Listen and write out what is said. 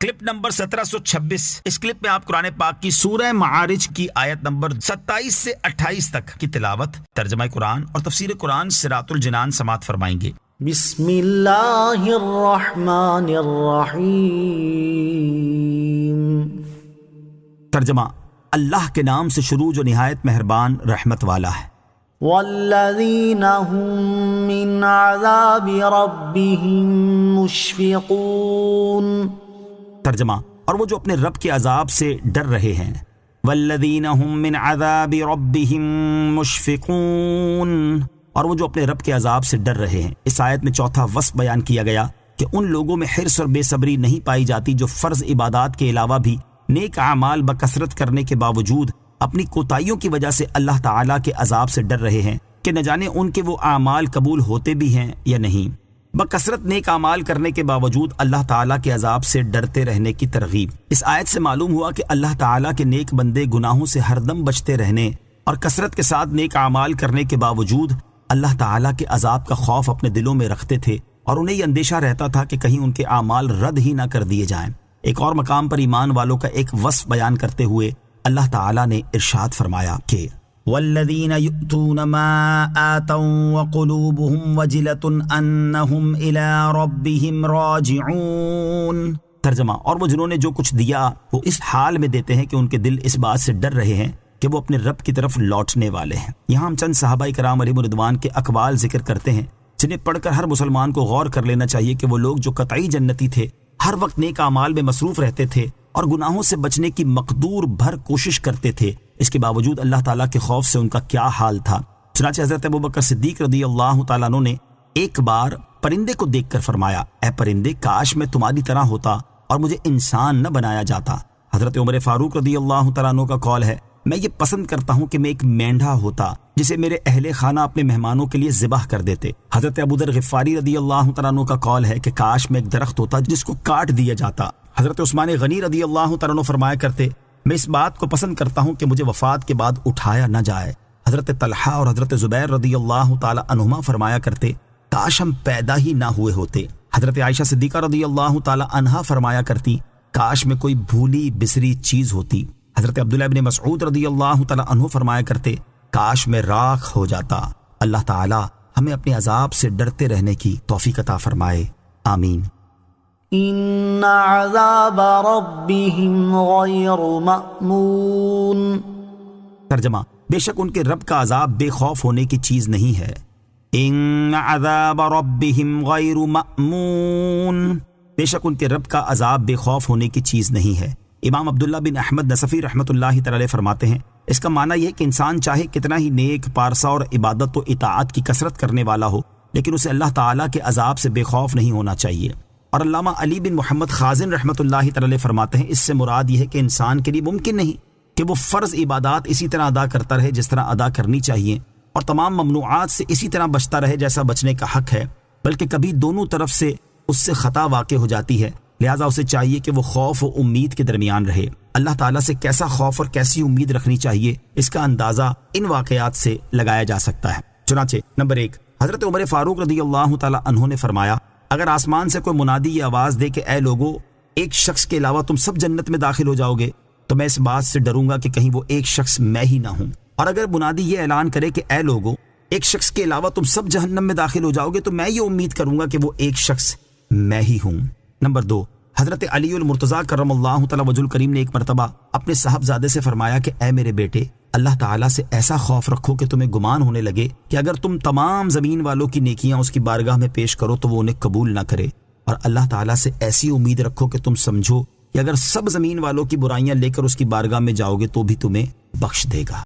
Clip number 1726۔ اس clip میں آپ قرآن پاک کی سورہ معارج کی آیت نمبر 27 سے 28 تک کی تلاوت، ترجمہ قرآن اور تفسیر قرآن صراط الجنان سماعت فرمائیں گے۔ بسم اللہ الرحمن الرحیم۔ ترجمہ: اللہ کے نام سے شروع جو نہایت مہربان رحمت والا ہے۔ والذین هم من عذاب ربهم مشفقون۔ ترجمہ: اور وہ جو اپنے رب کے عذاب سے ڈر رہے ہیں۔ والذین هم من عذاب ربهم مشفقون، اور وہ جو اپنے رب کے عذاب سے ڈر رہے ہیں۔ اس آیت میں چوتھا وصف بیان کیا گیا کہ ان لوگوں میں حرص اور بے صبری نہیں پائی جاتی جو فرض عبادات کے علاوہ بھی نیک اعمال بکثرت کرنے کے باوجود اپنی کوتاہیوں کی وجہ سے اللہ تعالیٰ کے عذاب سے ڈر رہے ہیں کہ نہ جانے ان کے وہ اعمال قبول ہوتے بھی ہیں یا نہیں۔ بکثرت نیک اعمال کرنے کے باوجود اللہ تعالیٰ کے عذاب سے ڈرتے رہنے کی ترغیب۔ اس آیت سے معلوم ہوا کہ اللہ تعالیٰ کے نیک بندے گناہوں سے ہر دم بچتے رہنے اور کثرت کے ساتھ نیک اعمال کرنے کے باوجود اللہ تعالیٰ کے عذاب کا خوف اپنے دلوں میں رکھتے تھے، اور انہیں یہ اندیشہ رہتا تھا کہ کہیں ان کے اعمال رد ہی نہ کر دیے جائیں۔ ایک اور مقام پر ایمان والوں کا ایک وصف بیان کرتے ہوئے اللہ تعالیٰ نے ارشاد فرمایا کہ والذین یؤتون ما آتوا وقلوبهم وجلة انہم الی ربہم راجعون۔ ترجمہ: اور وہ جنہوں نے جو کچھ دیا وہ اس حال میں دیتے ہیں کہ ان کے دل اس بات سے ڈر رہے ہیں کہ وہ اپنے رب کی طرف لوٹنے والے ہیں۔ یہاں ہم چند صحابہ کرام علیہم رضوان کے اقوال ذکر کرتے ہیں جنہیں پڑھ کر ہر مسلمان کو غور کر لینا چاہیے کہ وہ لوگ جو قطعی جنتی تھے، ہر وقت نیک اعمال میں مصروف رہتے تھے اور گناہوں سے بچنے کی مقدور بھر کوشش کرتے تھے، اس کے باوجود اللہ تعالیٰ کے خوف سے ان کا کیا حال تھا۔ چنانچہ حضرت ابوبکر صدیق رضی اللہ تعالیٰ عنہ نے ایک بار پرندے کو دیکھ کر فرمایا، اے پرندے، کاش میں تمہاری طرح ہوتا اور مجھے انسان نہ بنایا جاتا۔ حضرت عمر فاروق رضی اللہ تعالیٰ عنہ کا قول ہے، میں یہ پسند کرتا ہوں کہ میں ایک مینڈھا ہوتا جسے میرے اہل خانہ اپنے مہمانوں کے لیے ذبح کر دیتے۔ حضرت ابوذر غفاری رضی اللہ تعالیٰ عنہ کا قول ہے کہ کاش میں ایک درخت ہوتا جس کو کاٹ دیا جاتا۔ حضرت عثمان غنی رضی اللہ تعالیٰ عنہ فرمایا کرتے، میں اس بات کو پسند کرتا ہوں کہ مجھے وفات کے بعد اٹھایا نہ جائے۔ حضرت طلحہ اور حضرت زبیر رضی اللہ تعالیٰ عنہما فرمایا کرتے، کاش ہم پیدا ہی نہ ہوئے ہوتے۔ حضرت عائشہ صدیقہ رضی اللہ تعالیٰ عنہا فرمایا کرتی، کاش میں کوئی بھولی بسری چیز ہوتی۔ حضرت عبداللہ ابن مسعود رضی اللہ تعالیٰ عنہ فرمایا کرتے، کاش میں راکھ ہو جاتا۔ اللہ تعالیٰ ہمیں اپنے عذاب سے ڈرتے رہنے کی توفیق عطا فرمائے، آمین۔ ان عذاب ربهم غیر مأمون۔ ترجمہ: بے شک ان کے رب کا عذاب بے خوف ہونے کی چیز نہیں ہے۔ ان عذاب ربهم غیر مأمون، بے شک ان کے رب کا عذاب بے خوف ہونے کی چیز نہیں ہے۔ امام عبداللہ بن احمد نصفی رحمۃ اللہ تعالی فرماتے ہیں، اس کا معنی یہ ہے کہ انسان چاہے کتنا ہی نیک، پارسا اور عبادت و اطاعت کی کثرت کرنے والا ہو، لیکن اسے اللہ تعالیٰ کے عذاب سے بے خوف نہیں ہونا چاہیے۔ اور علامہ علی بن محمد خازن رحمۃ اللہ تعالی فرماتے ہیں، اس سے مراد یہ ہے کہ انسان کے لیے ممکن نہیں کہ وہ فرض عبادات اسی طرح ادا کرتا رہے جس طرح ادا کرنی چاہیے، اور تمام ممنوعات سے اسی طرح بچتا رہے جیسا بچنے کا حق ہے، بلکہ کبھی دونوں طرف سے اس سے خطا واقع ہو جاتی ہے۔ لہٰذا اسے چاہیے کہ وہ خوف و امید کے درمیان رہے۔ اللہ تعالیٰ سے کیسا خوف اور کیسی امید رکھنی چاہیے، اس کا اندازہ ان واقعات سے لگایا جا سکتا ہے۔ چنانچہ نمبر 1، حضرت عمر فاروق رضی اللہ تعالیٰ عنہ نے فرمایا، اگر آسمان سے کوئی منادی یہ آواز دے کہ اے لوگو، ایک شخص کے علاوہ تم سب جنت میں داخل ہو جاؤ گے، تو میں اس بات سے ڈروں گا کہ کہیں وہ ایک شخص میں ہی نہ ہوں۔ اور اگر منادی یہ اعلان کرے کہ اے لوگو، ایک شخص کے علاوہ تم سب جہنم میں داخل ہو جاؤ گے، تو میں یہ امید کروں گا کہ وہ ایک شخص میں ہی ہوں۔ نمبر 2، حضرت علی المرتضیٰ کرم اللہ تعالی وجہ الکریم نے ایک مرتبہ اپنے صاحبزادے سے فرمایا کہ اے میرے بیٹے، اللہ تعالیٰ سے ایسا خوف رکھو کہ تمہیں گمان ہونے لگے کہ اگر تم تمام زمین والوں کی نیکیاں اس کی بارگاہ میں پیش کرو تو وہ انہیں قبول نہ کرے، اور اللہ تعالیٰ سے ایسی امید رکھو کہ تم سمجھو کہ اگر سب زمین والوں کی برائیاں لے کر اس کی بارگاہ میں جاؤ گے تو بھی تمہیں بخش دے گا۔